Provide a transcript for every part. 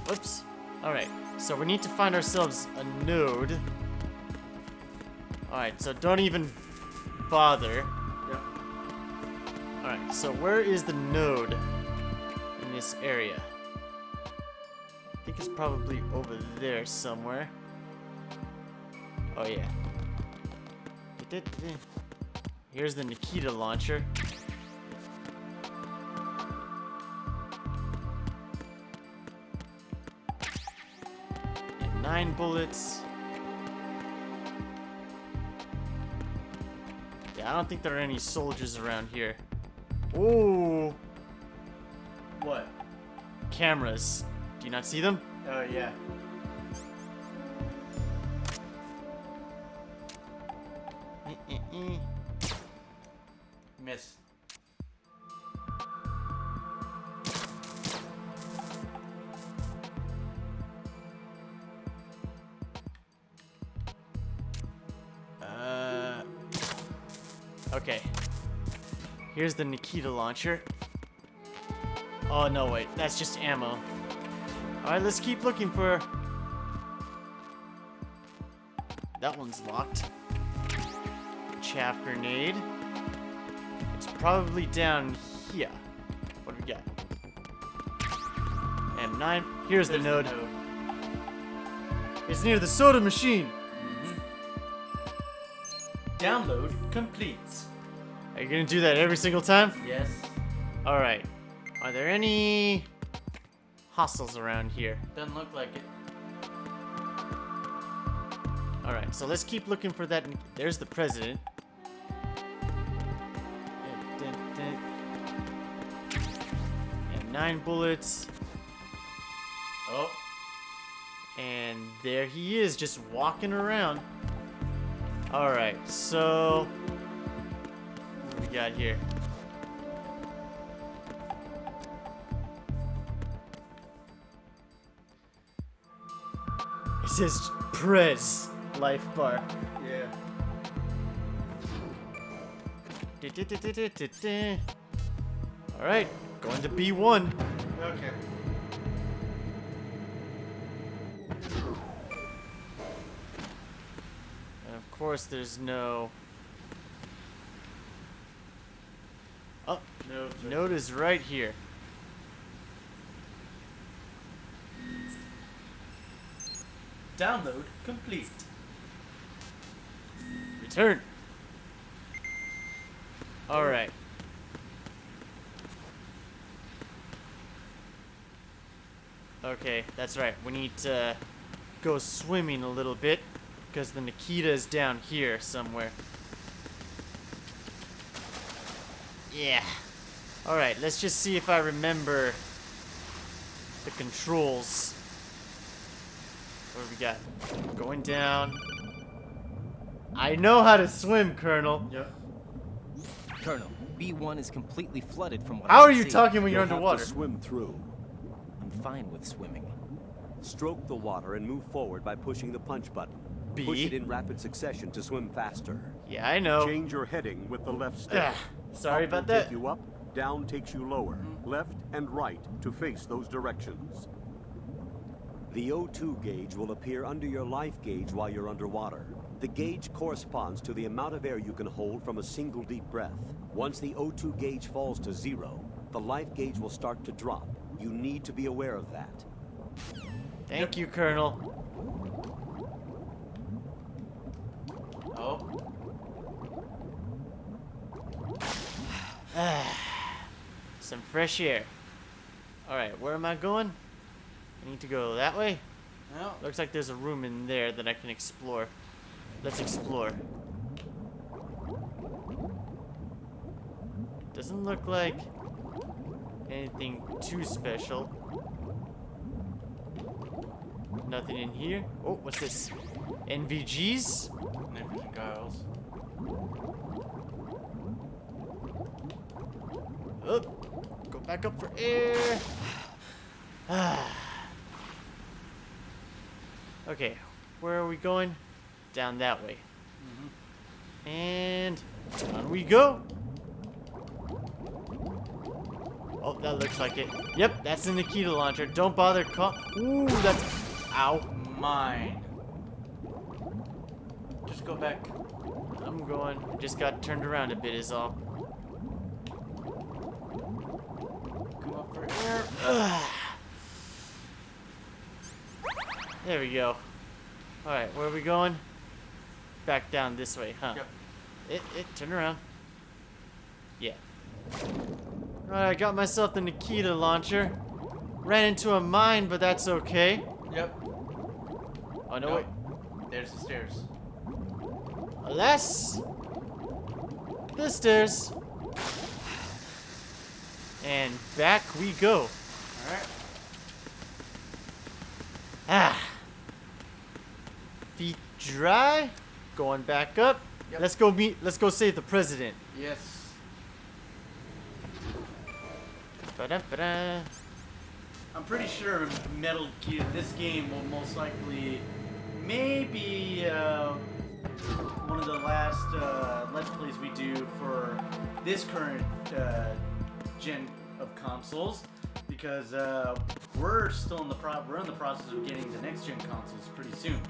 Whoops. Alright, so we need to find ourselves a node. Alright, so don't even bother. Yep. Alright, so where is the node in this area? I think it's probably over there somewhere. Oh yeah. Here's the Nikita launcher. And 9 bullets. Yeah, I don't think there are any soldiers around here. Ooh. What? Cameras. Do you not see them? Oh, yeah. Miss. Okay. Here's the Nikita launcher. Oh, no, wait. That's just ammo. Alright, let's keep looking for... That one's locked. Chaff grenade. It's probably down here. What do we got? M9. Here's the node. It's near the soda machine. Download complete. Are you gonna do that every single time? Yes. Alright. Are there any hostiles around here? Doesn't look like it. Alright, so let's keep looking for that. There's the president. And 9 bullets. Oh. And there he is, just walking around. Alright, so... what do we got here? It says Prez Life Bar. Yeah. Alright, going to B1. Okay. And of course there's no... Oh, No. node is right here. Download complete. Return. Alright. Okay, that's right. We need to go swimming a little bit because the Nikita is down here somewhere. Yeah. Alright, let's just see if I remember the controls. What do we got? Going down. I know how to swim, Colonel. Yep. Colonel, B1 is completely flooded from what How I are can you see. talking when you're You'll have underwater? to swim through. I'm fine with swimming. Stroke the water and move forward by pushing the punch button. B? Push it in rapid succession to swim faster. Yeah, I know. Change your heading with the left stick. Ugh, sorry Up will about that. Take you up, down takes you lower, left and right to face those directions. The O2 gauge will appear under your life gauge while you're underwater. The gauge corresponds to the amount of air you can hold from a single deep breath. Once the O2 gauge falls to 0, the life gauge will start to drop. You need to be aware of that. Thank you, Colonel. Oh. Some fresh air. Alright, where am I going? I need to go that way? Well, Looks like there's a room in there that I can explore. Let's explore. Doesn't look like anything too special. Nothing in here. Oh, what's this? NVGs? Nippers and Giles. Up. Go back up for air. Okay, where are we going? Down that way. And down we go. Oh, that looks like it. Yep, that's the Nikita launcher. Don't bother call. Ooh, that's. Ow. Mine. Just go back. I'm going. Just got turned around a bit, is all. Come up for air. There we go. Alright, where are we going? Back down this way, huh? Yep. Turn around. Yeah. Alright, I got myself the Nikita launcher. Ran into a mine, but that's okay. Yep. Oh, no, Nope. wait. There's the stairs. Alas! The stairs. And back we go. Alright. Ah. Feet dry. Going back up. Yep. Let's go save the president. Yes. Ba-da-ba-da. I'm pretty sure Metal Gear, this game will most likely maybe one of the last Let's Plays we do for this current gen of consoles, because we're still in the process of getting the next gen consoles pretty soon.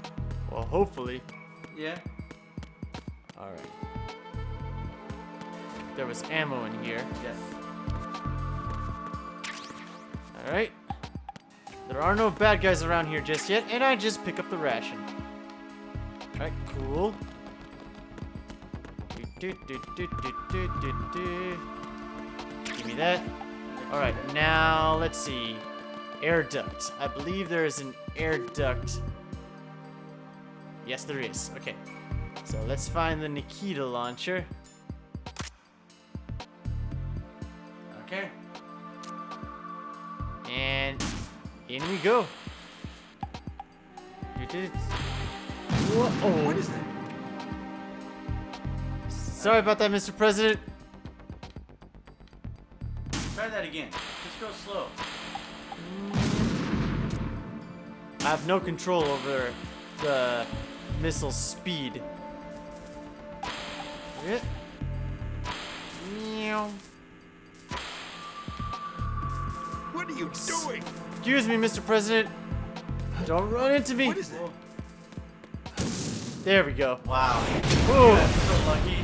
Well, hopefully. Yeah. Alright. There was ammo in here. Yes. Alright. There are no bad guys around here just yet, and I just pick up the ration. Alright, cool. Give me that. Alright, now let's see. Air duct. I believe there is an air duct. Yes, there is. Okay. So let's find the Nikita launcher. Okay. And in we go. You did it. Whoa. What is that? Sorry about that, Mr. President. Try that again. Just go slow. I have no control over the missile speed. Yeah. Meow. What are you doing? Excuse me, Mr. President. Don't run into me. What is that? There we go. Wow. Ooh. That's so lucky.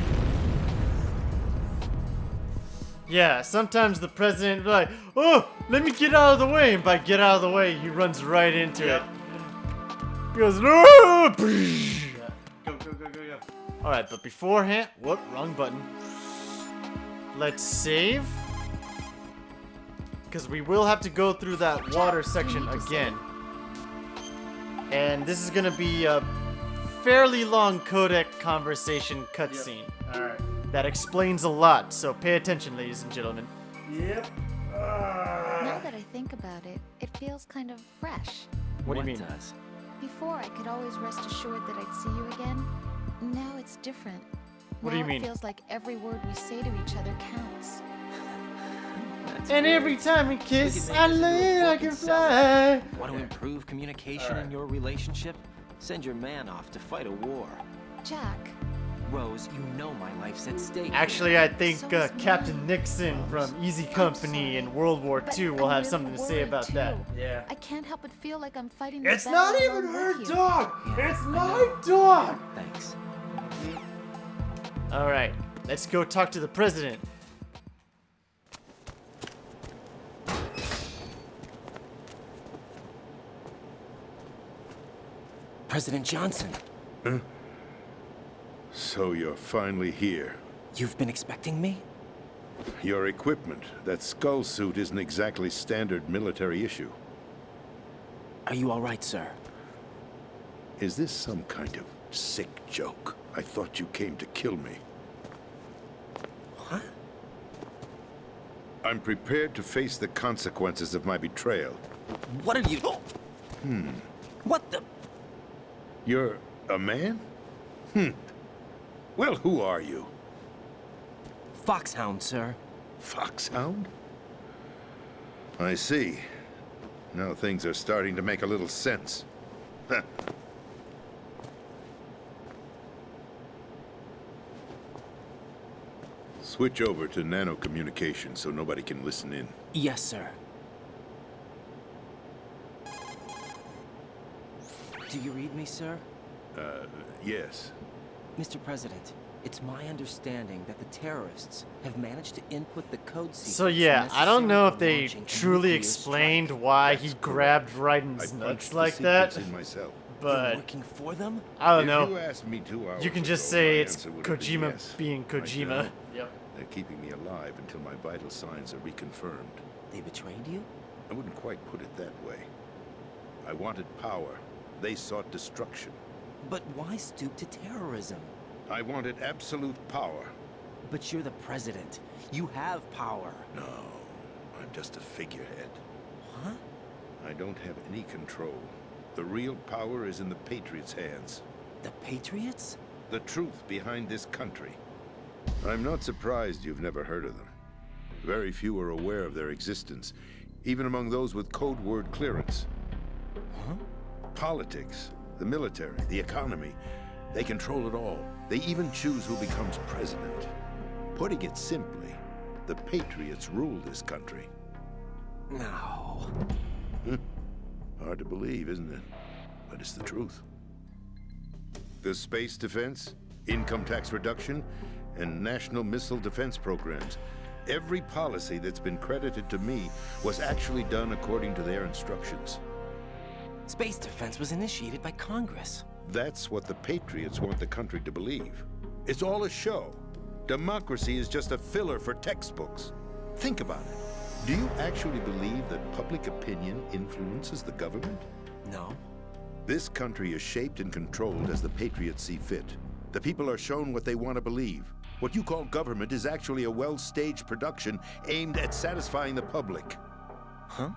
Yeah, sometimes the president will be like, oh, let me get out of the way. And by get out of the way, he runs right into it. He goes, no! Yeah. Go, go, go, go, go. Alright, but beforehand, whoop, wrong button. Let's save. Because we will have to go through that water section again. And this is going to be a fairly long codec conversation cutscene. Alright. That explains a lot, so pay attention, ladies and gentlemen. Yep. Now that I think about it, it feels kind of fresh. What do you mean? does? Before, I could always rest assured that I'd see you again. Now it's different. What do you Now mean? It feels like every word we say to each other counts. That's And great. every time we We kiss, can make I this into a lay, I book can and sell it. fly. Want to improve communication in your relationship? Send your man off to fight a war. Jack, Rose, you know my life's at stake. Actually, I think So is Captain mine. Nixon from Easy I'm Company in sorry, World War but II will I'm have really something to say worried about too. that. Yeah. I can't help but feel like I'm fighting this It's not battle even alone her with you. dog! Yeah, It's I my know. dog! Thanks. Alright, let's go talk to the president. President Johnson, So you're finally here. you've been expecting me? Your equipment, that skull suit, isn't exactly standard military issue. Are you all right, sir? Is this some kind of sick joke? I thought you came to kill me. What? I'm prepared to face the consequences of my betrayal. What are you? What the? You're a man? Well, who are you? Foxhound, sir. Foxhound? I see. Now things are starting to make a little sense. Switch over to nano-communication so nobody can listen in. Yes, sir. Do you read me, sir? Yes. Mr. President, it's my understanding that the terrorists have managed to input the code sequence. So yeah, I don't know if they necessary for launching a truly nuclear explained strike. why That's he correct. grabbed I Raiden's punched nuts the like secrets that, in myself. You're but working for them? I don't If you know. asked me 2 hours You can just ago, say my it's answer would have been Kojima yes. being Right Kojima. now, Yep. they're keeping me alive until my vital signs are reconfirmed. They betrayed you? I wouldn't quite put it that way. I wanted power. They sought destruction. But why stoop to terrorism? I wanted absolute power. But you're the president. You have power. No, I'm just a figurehead. Huh? I don't have any control. The real power is in the Patriots' hands. The Patriots? The truth behind this country. I'm not surprised you've never heard of them. Very few are aware of their existence, even among those with code word clearance. Huh? Politics, the military, the economy, they control it all. They even choose who becomes president. Putting it simply, the Patriots rule this country. No. Hard to believe, isn't it? But it's the truth. The space defense, income tax reduction, and national missile defense programs. Every policy that's been credited to me was actually done according to their instructions. Space defense was initiated by Congress. That's what the Patriots want the country to believe. It's all a show. Democracy is just a filler for textbooks. Think about it. Do you actually believe that public opinion influences the government? No. This country is shaped and controlled as the Patriots see fit. The people are shown what they want to believe. What you call government is actually a well-staged production aimed at satisfying the public. Huh?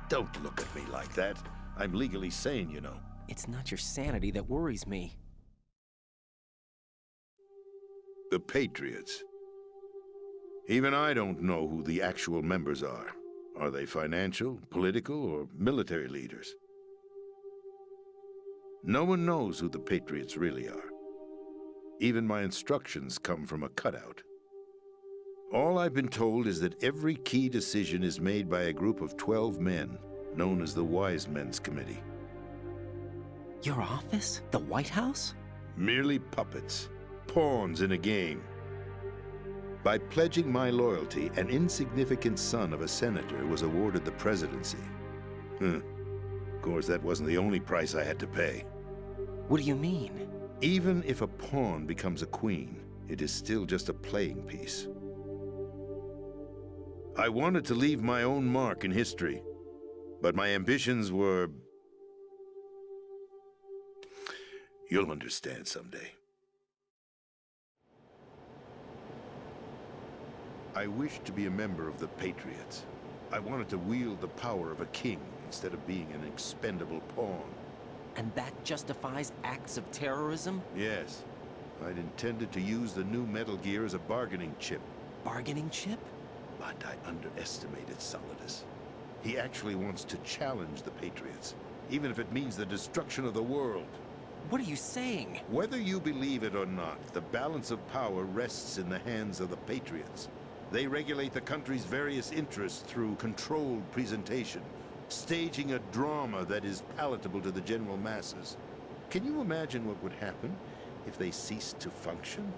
Don't look at me like that. I'm legally sane, you know. It's not your sanity that worries me. The Patriots. Even I don't know who the actual members are. Are they financial, political, or military leaders? No one knows who the Patriots really are. Even my instructions come from a cutout. All I've been told is that every key decision is made by a group of 12 men, known as the Wise Men's Committee. Your office? The White House? Merely puppets, pawns in a game. By pledging my loyalty, an insignificant son of a senator was awarded the presidency. Of course, that wasn't the only price I had to pay. What do you mean? Even if a pawn becomes a queen, it is still just a playing piece. I wanted to leave my own mark in history, but my ambitions were... You'll understand someday. I wished to be a member of the Patriots. I wanted to wield the power of a king instead of being an expendable pawn. And that justifies acts of terrorism? Yes, I'd intended to use the new Metal Gear as a bargaining chip. Bargaining chip? But I underestimated Solidus. He actually wants to challenge the Patriots, even if it means the destruction of the world. What are you saying? Whether you believe it or not, the balance of power rests in the hands of the Patriots. They regulate the country's various interests through controlled presentation, staging a drama that is palatable to the general masses. Can you imagine what would happen if they ceased to function?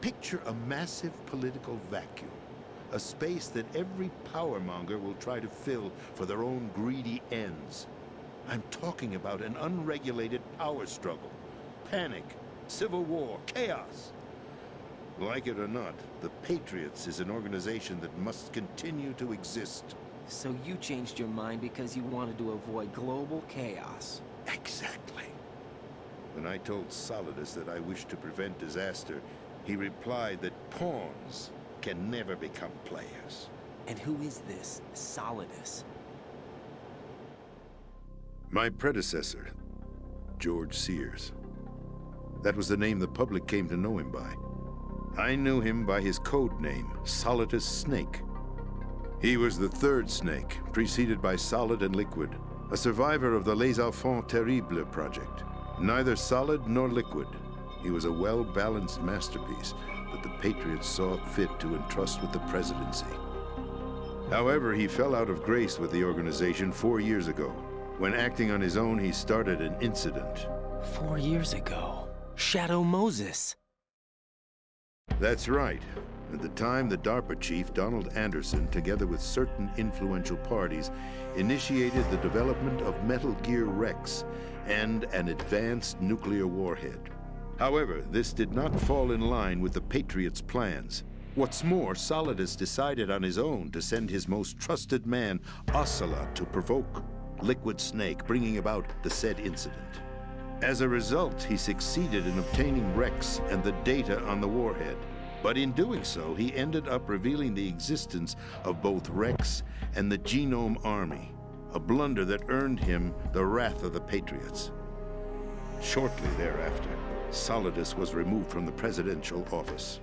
Picture a massive political vacuum, a space that every powermonger will try to fill for their own greedy ends. I'm talking about an unregulated power struggle, panic, civil war, chaos. Like it or not, the Patriots is an organization that must continue to exist. So you changed your mind because you wanted to avoid global chaos. Exactly. When I told Solidus that I wished to prevent disaster, he replied that pawns can never become players. And who is this Solidus? My predecessor, George Sears. That was the name the public came to know him by. I knew him by his code name, Solidus Snake. He was the third Snake, preceded by Solid and Liquid, a survivor of the Les Enfants Terribles project. Neither solid nor liquid, he was a well-balanced masterpiece, that the Patriots saw fit to entrust with the presidency. However, he fell out of grace with the organization 4 years ago. When acting on his own, he started an incident. 4 years ago. Shadow Moses. That's right. At the time, the DARPA chief, Donald Anderson, together with certain influential parties, initiated the development of Metal Gear Rex and an advanced nuclear warhead. However, this did not fall in line with the Patriots' plans. What's more, Solidus decided on his own to send his most trusted man, Ocelot, to provoke Liquid Snake, bringing about the said incident. As a result, he succeeded in obtaining Rex and the data on the warhead. But in doing so, he ended up revealing the existence of both Rex and the Genome Army, a blunder that earned him the wrath of the Patriots. Shortly thereafter, Solidus was removed from the presidential office.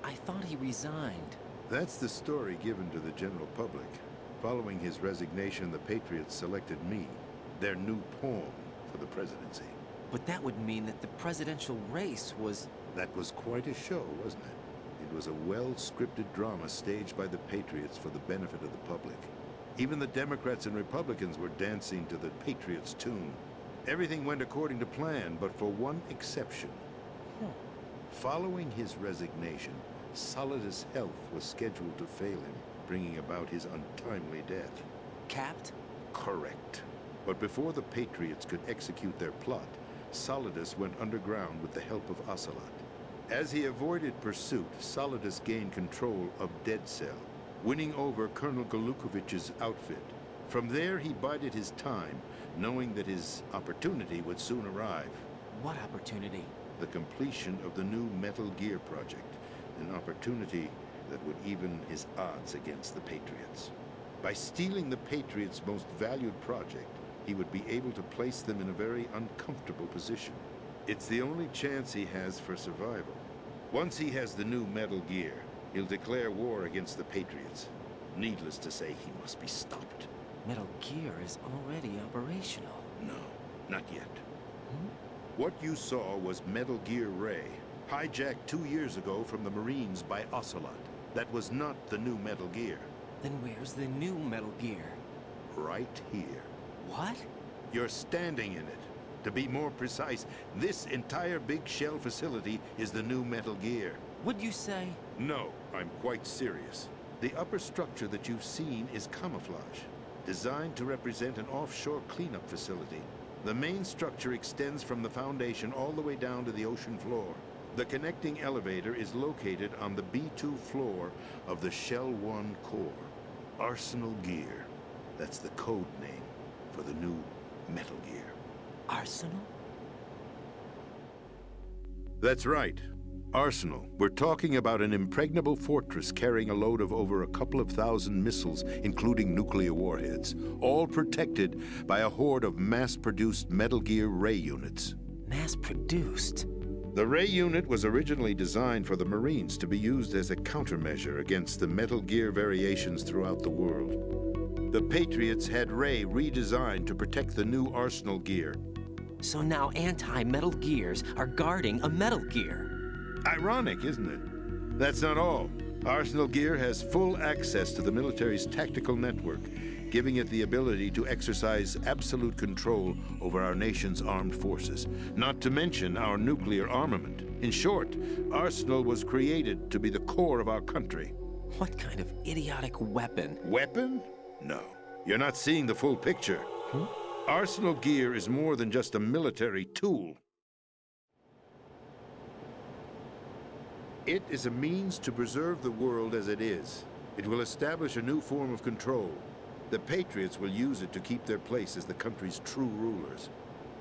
I thought he resigned. That's the story given to the general public. Following his resignation, the Patriots selected me, their new pawn, for the presidency. But that would mean that the presidential race was... That was quite a show, wasn't it? It was a well-scripted drama staged by the Patriots for the benefit of the public. Even the Democrats and Republicans were dancing to the Patriots' tune. Everything went according to plan, but for one exception. Following his resignation, Solidus' health was scheduled to fail him, bringing about his untimely death. Capped? Correct. But before the Patriots could execute their plot, Solidus went underground with the help of Ocelot. As he avoided pursuit, Solidus gained control of Dead Cell, winning over Colonel Golukovich's outfit. From there, he bided his time, knowing that his opportunity would soon arrive. What opportunity? The completion of the new Metal Gear project, an opportunity that would even his odds against the Patriots. By stealing the Patriots' most valued project, he would be able to place them in a very uncomfortable position. It's the only chance he has for survival. Once he has the new Metal Gear, he'll declare war against the Patriots. Needless to say, he must be stopped. Metal Gear is already operational. No, not yet. What you saw was Metal Gear Ray, hijacked 2 years ago from the Marines by Ocelot. That was not the new Metal Gear. Then where's the new Metal Gear? Right here. What? You're standing in it. To be more precise, this entire big shell facility is the new Metal Gear. What'd you say? No, I'm quite serious. The upper structure that you've seen is camouflage, designed to represent an offshore cleanup facility. The main structure extends from the foundation all the way down to the ocean floor. The connecting elevator is located on the B2 floor of the Shell 1 core. Arsenal Gear. That's the code name for the new Metal Gear. Arsenal? That's right. Arsenal. We're talking about an impregnable fortress carrying a load of over a couple of thousand missiles, including nuclear warheads, all protected by a horde of mass-produced Metal Gear Ray units. Mass-produced? The Ray unit was originally designed for the Marines to be used as a countermeasure against the Metal Gear variations throughout the world. The Patriots had Ray redesigned to protect the new Arsenal Gear. So now anti-Metal Gears are guarding a Metal Gear. Ironic, isn't it? That's not all. Arsenal Gear has full access to the military's tactical network, giving it the ability to exercise absolute control over our nation's armed forces, not to mention our nuclear armament. In short, Arsenal was created to be the core of our country. What kind of idiotic weapon? Weapon? No. You're not seeing the full picture. Arsenal Gear is more than just a military tool. It is a means to preserve the world as it is. It will establish a new form of control. The Patriots will use it to keep their place as the country's true rulers.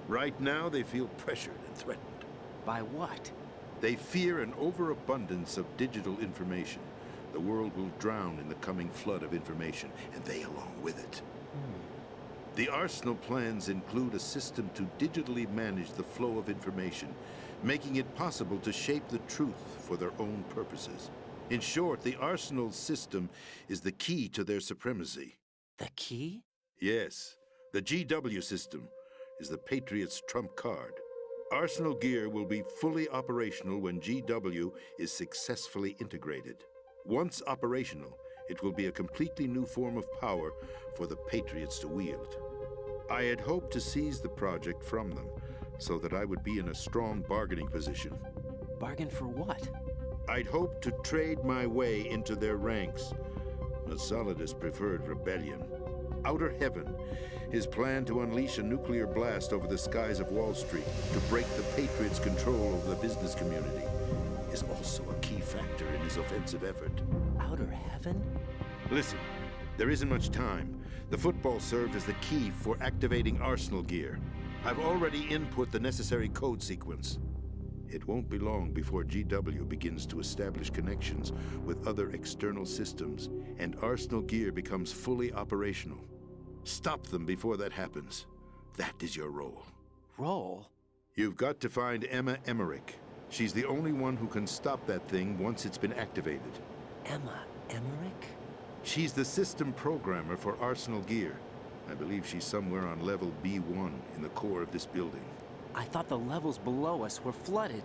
Right now, they feel pressured and threatened. By what? They fear an overabundance of digital information. The world will drown in the coming flood of information, and they along with it. The Arsenal plans include a system to digitally manage the flow of information, making it possible to shape the truth for their own purposes. In short, the Arsenal system is the key to their supremacy. The key? Yes, the GW system. is the Patriots' trump card. Arsenal gear will be fully operational when GW is successfully integrated. Once operational, it will be a completely new form of power for the Patriots to wield. I had hoped to seize the project from them, so that I would be in a strong bargaining position. Bargain for what? I'd hoped to trade my way into their ranks. But Solidus preferred rebellion. Outer Heaven, his plan to unleash a nuclear blast over the skies of Wall Street to break the Patriots' control over the business community, is also a key factor in his offensive effort. Outer Heaven? Listen, there isn't much time. The football served as the key for activating Arsenal gear. I've already input the necessary code sequence. It won't be long before GW begins to establish connections with other external systems, and Arsenal gear becomes fully operational. Stop them before that happens. That is your role. Role? You've got to find Emma Emmerich. She's the only one who can stop that thing once it's been activated. Emma Emmerich? She's the system programmer for Arsenal gear. I believe she's somewhere on level B1 in the core of this building. I thought the levels below us were flooded.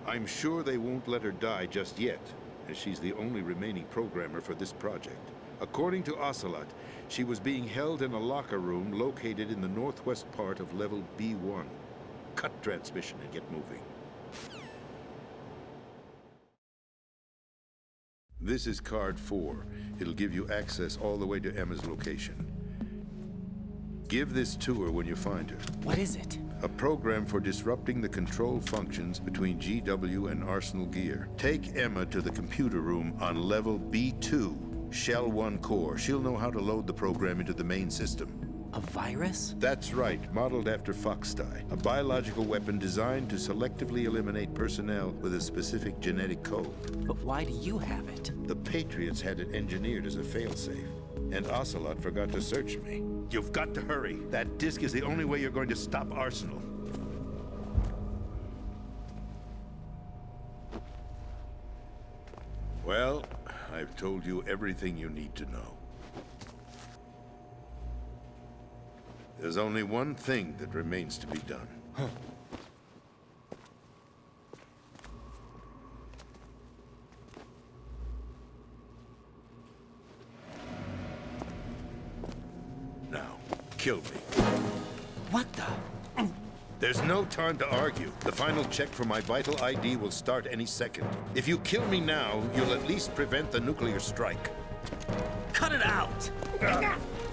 I'm sure they won't let her die just yet, as she's the only remaining programmer for this project. According to Ocelot, she was being held in a locker room located in the northwest part of level B1. Cut transmission and get moving. This is card 4. It'll give you access all the way to Emma's location. Give this to her when you find her. What is it? A program for disrupting the control functions between GW and Arsenal gear. Take Emma to the computer room on level B2, Shell 1 core. She'll know how to load the program into the main system. A virus? That's right, modeled after Foxdie, a biological weapon designed to selectively eliminate personnel with a specific genetic code. But why do you have it? The Patriots had it engineered as a failsafe, and Ocelot forgot to search me. You've got to hurry. That disk is the only way you're going to stop Arsenal. Well, I've told you everything you need to know. There's only one thing that remains to be done. Now, kill me. What the? There's no time to argue. The final check for my vital ID will start any second. If you kill me now, you'll at least prevent the nuclear strike. Cut it out!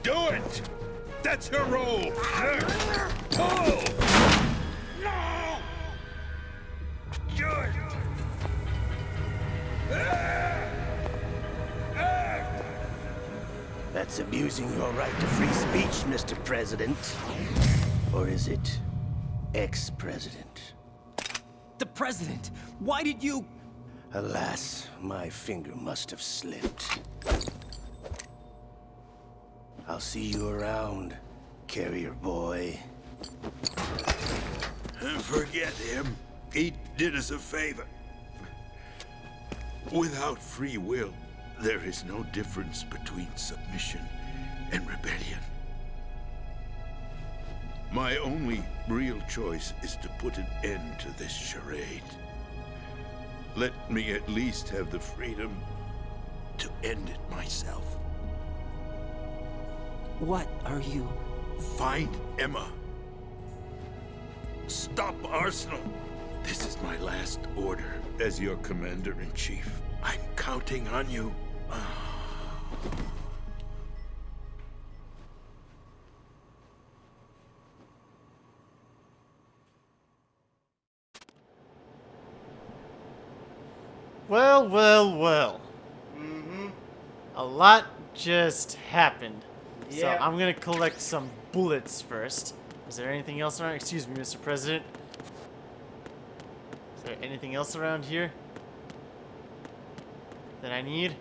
Do it! That's your role! Pull! No! Do it! That's abusing your right to free speech, Mr. President. Or is it ex-president? The president! Why did you... Alas, my finger must have slipped. I'll see you around, carrier boy. Forget him. He did us a favor. Without free will, there is no difference between submission and rebellion. My only real choice is to put an end to this charade. Let me at least have the freedom to end it myself. What are you... Find Emma. Stop Arsenal. This is my last order as your commander-in-chief. I'm counting on you. Well, well, well. A lot just happened. So Yeah. I'm gonna collect some bullets first. Is there anything else around? Excuse me, Mr. President. Is there anything else around here that I need?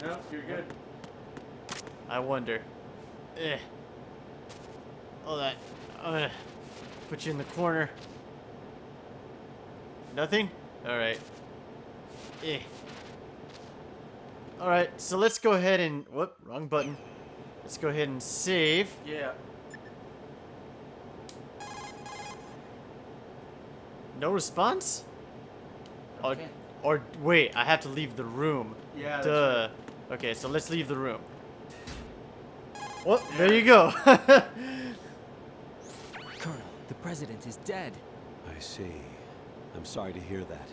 No, you're good. I wonder. All that. I'm gonna put you in the corner. Nothing? Alright. Alright, so let's go ahead and... Whoop, wrong button. Let's go ahead and save. Yeah. No response? Okay. Or wait, I have to leave the room. Yeah, that's Duh. Okay, so let's leave the room. Well, there you go. Colonel, the president is dead. I see. I'm sorry to hear that.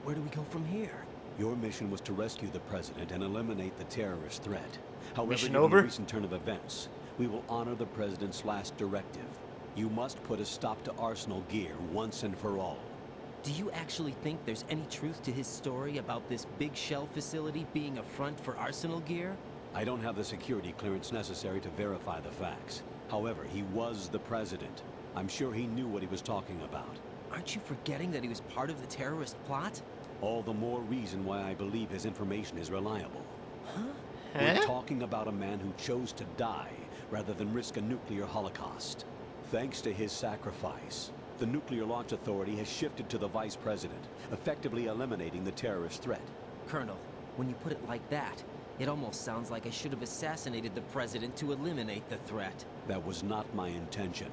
Where do we go from here? Your mission was to rescue the president and eliminate the terrorist threat. However, Mission given over? the recent turn of events, we will honor the president's last directive. You must put a stop to Arsenal Gear once and for all. Do you actually think there's any truth to his story about this big shell facility being a front for Arsenal Gear? I don't have the security clearance necessary to verify the facts. However, he was the president. I'm sure he knew what he was talking about. Aren't you forgetting that he was part of the terrorist plot? All the more reason why I believe his information is reliable. Huh? We're Huh? talking about a man who chose to die rather than risk a nuclear holocaust. Thanks to his sacrifice, the Nuclear Launch Authority has shifted to the vice president, effectively eliminating the terrorist threat. Colonel, when you put it like that, it almost sounds like I should have assassinated the president to eliminate the threat. That was not my intention.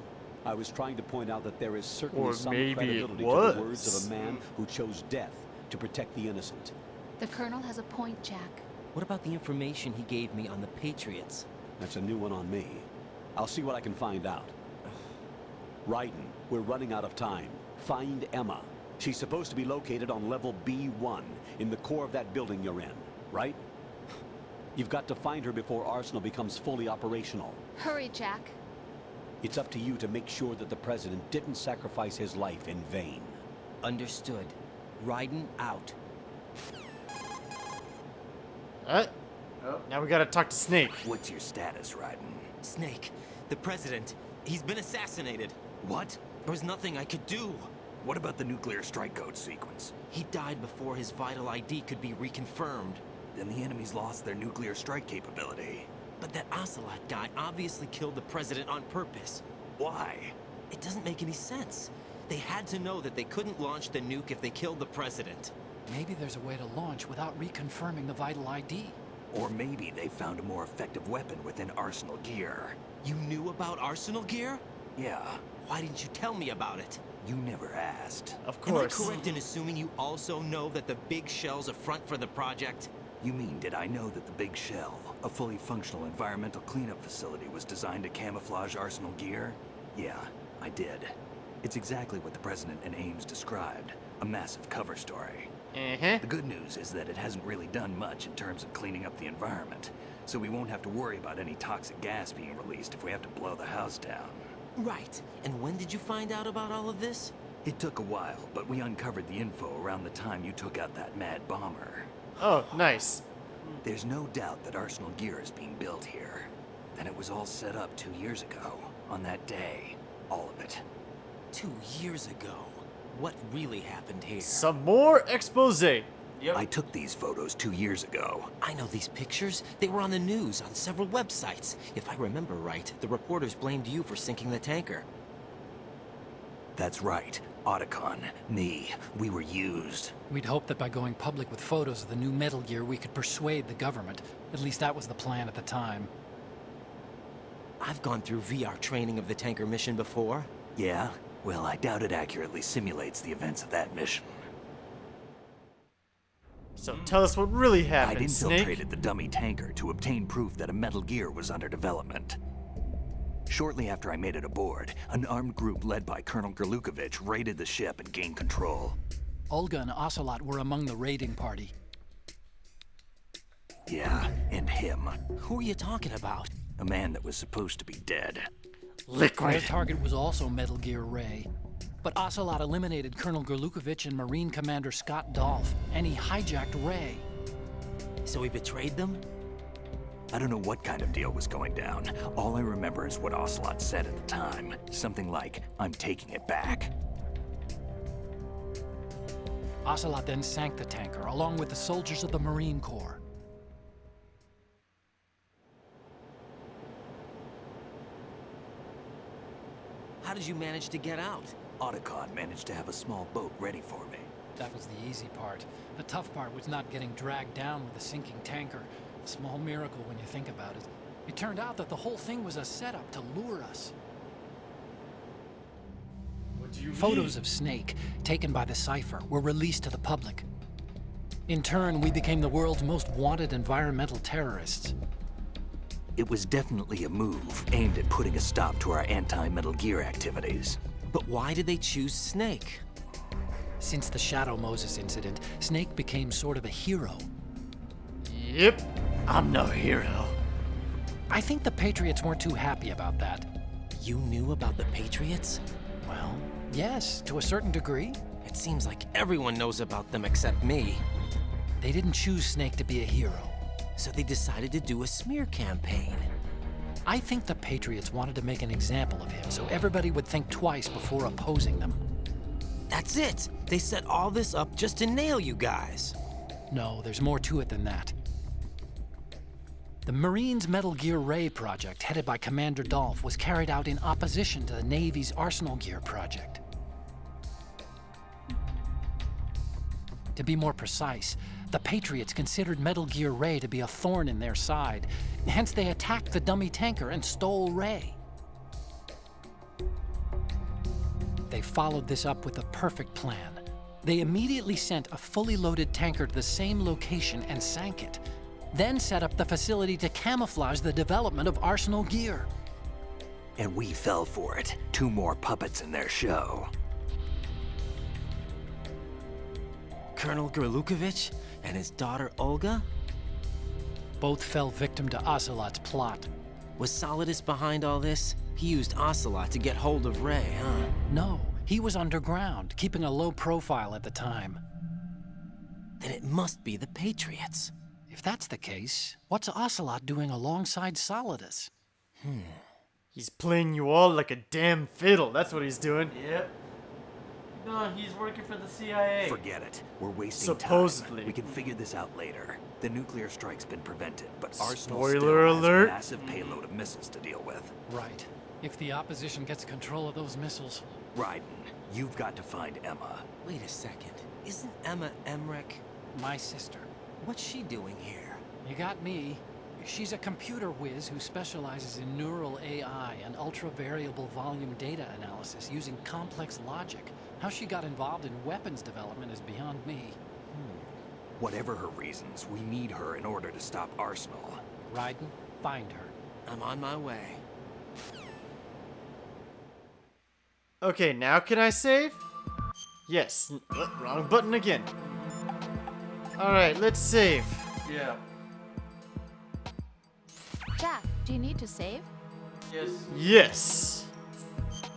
I was trying to point out that there is certainly Or some maybe it credibility to was. the words of a man who chose death to protect the innocent. The Colonel has a point, Jack. What about the information he gave me on the Patriots? That's a new one on me. I'll see what I can find out. Raiden, we're running out of time. Find Emma. She's supposed to be located on level B1 in the core of that building you're in, right? You've got to find her before Arsenal becomes fully operational. Hurry, Jack. It's up to you to make sure that the president didn't sacrifice his life in vain. Understood. Raiden out. Oh, Oh. now we gotta talk to Snake. What's your status, Raiden? Snake, the president, he's been assassinated. What? There was nothing I could do. What about the nuclear strike code sequence? He died before his vital ID could be reconfirmed. Then the enemy's lost their nuclear strike capability. But that Ocelot guy obviously killed the president on purpose. Why? It doesn't make any sense. They had to know that they couldn't launch the nuke if they killed the president. Maybe there's a way to launch without reconfirming the vital ID. Or maybe they found a more effective weapon within Arsenal Gear. You knew about Arsenal Gear? Yeah, Why didn't you tell me about it? you never asked. Of Am I course. correct in assuming you also know that the big shell's a front for the project? You mean, did I know that the Big Shell, a fully functional environmental cleanup facility, was designed to camouflage Arsenal Gear? Yeah, I did. It's exactly what the President and Ames described, a massive cover story. Uh-huh. The good news is that it hasn't really done much in terms of cleaning up the environment, so we won't have to worry about any toxic gas being released if we have to blow the house down. Right. And when did you find out about all of this? It took a while, but we uncovered the info around the time you took out that mad bomber. Oh, nice. There's no doubt that Arsenal Gear is being built here. And it was all set up 2 years ago, on that day. All of it. 2 years ago. What really happened here? Some more expose. Yep. I took these photos 2 years ago. I know these pictures. They were on the news on several websites. If I remember right, the reporters blamed you for sinking the tanker. That's right. Otacon, me, we were used. We'd hoped that by going public with photos of the new Metal Gear, we could persuade the government. At least that was the plan at the time. I've gone through VR training of the tanker mission before. Yeah? Well, I doubt it accurately simulates the events of that mission. So tell us what really I'd happened, Snake. infiltrated the dummy tanker to obtain proof that a Metal Gear was under development. Shortly after I made it aboard, an armed group led by Colonel Gerlukovich raided the ship and gained control. Olga and Ocelot were among the raiding party. Yeah, and him. Who are you talking about? A man that was supposed to be dead. Their Liquid. target was also Metal Gear Ray. But Ocelot eliminated Colonel Gerlukovich and Marine Commander Scott Dolph, and he hijacked Ray. So he betrayed them? I don't know what kind of deal was going down. All I remember is what Ocelot said at the time. Something like, "I'm taking it back." Ocelot then sank the tanker, along with the soldiers of the Marine Corps. How did you manage to get out? Otacon managed to have a small boat ready for me. That was the easy part. The tough part was not getting dragged down with a sinking tanker. A small miracle when you think about it. It turned out that the whole thing was a setup to lure us. What do you mean? Photos of Snake, taken by the Cypher, were released to the public. In turn, we became the world's most wanted environmental terrorists. It was definitely a move aimed at putting a stop to our anti-Metal Gear activities. But why did they choose Snake? Since the Shadow Moses incident, Snake became sort of a hero. Yep, I'm no hero. I think the Patriots weren't too happy about that. You knew about the Patriots? Well, yes, to a certain degree. It seems like everyone knows about them except me. They didn't choose Snake to be a hero. So they decided to do a smear campaign. I think the Patriots wanted to make an example of him so everybody would think twice before opposing them. That's it! They set all this up just to nail you guys. No, there's more to it than that. The Marines' Metal Gear Ray project, headed by Commander Dolph, was carried out in opposition to the Navy's Arsenal Gear project. To be more precise, the Patriots considered Metal Gear Ray to be a thorn in their side. Hence, they attacked the dummy tanker and stole Ray. They followed this up with a perfect plan. They immediately sent a fully loaded tanker to the same location and sank it. Then set up the facility to camouflage the development of Arsenal Gear. And we fell for it. 2 more puppets in their show. Colonel Gerlukovich and his daughter Olga? Both fell victim to Ocelot's plot. Was Solidus behind all this? He used Ocelot to get hold of Ray, huh? No, he was underground, keeping a low profile at the time. Then it must be the Patriots. If that's the case, what's Ocelot doing alongside Solidus? He's playing you all like a damn fiddle. That's what he's doing. Yep. No, he's working for the CIA. Forget it. We're wasting Supposedly. time. We can figure this out later. The nuclear strike's been prevented, but Arsenal Spoiler still alert. has a massive payload of missiles to deal with. Right. If the opposition gets control of those missiles. Raiden, you've got to find Emma. Wait a second. Isn't Emma Emmerich? My sister. What's she doing here? You got me. She's a computer whiz who specializes in neural AI and ultra-variable volume data analysis using complex logic. How she got involved in weapons development is beyond me. Whatever her reasons, we need her in order to stop Arsenal. Raiden, find her. I'm on my way. Okay, now can I save? Yes. Wrong button again. Alright, let's save. Yeah. Jack, do you need to save? Yes. Yes.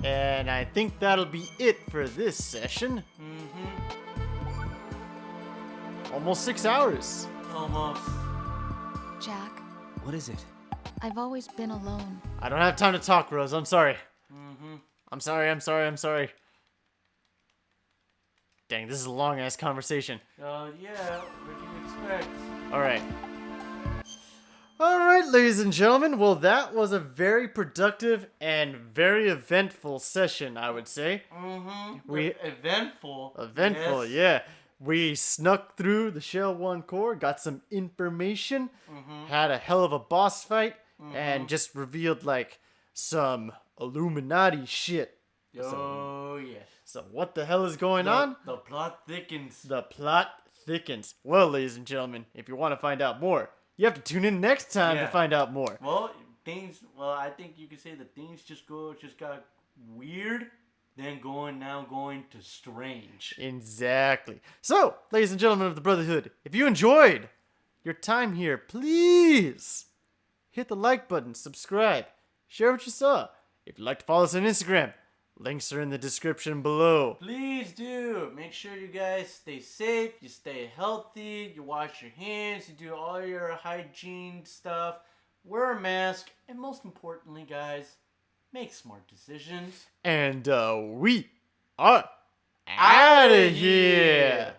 And I think that'll be it for this session. Almost 6 hours. Almost. Jack, What is it? I've always been alone. I don't have time to talk, Rose. I'm sorry. I'm sorry. Dang, this is a long-ass conversation. Yeah, what do you expect? Alright. Alright, ladies and gentlemen. Well, that was a very productive and very eventful session, I would say. We Eventful. Eventful, Yes. yeah. We snuck through the Shell 1 core, got some information, had a hell of a boss fight, and just revealed, like, some Illuminati shit. Oh, yes. So what the hell is going on? The plot thickens. The plot thickens. Well, ladies and gentlemen, if you want to find out more, you have to tune in next time to Yeah. find out more. Well, I think you could say that things just got weird, then going to strange. Exactly. So, ladies and gentlemen of the Brotherhood, if you enjoyed your time here, please hit the like button, subscribe, share what you saw. If you'd like to follow us on Instagram, links are in the description below. Please do. Make sure you guys stay safe, you stay healthy, you wash your hands, you do all your hygiene stuff, wear a mask, and most importantly, guys, make smart decisions. And we are out of here.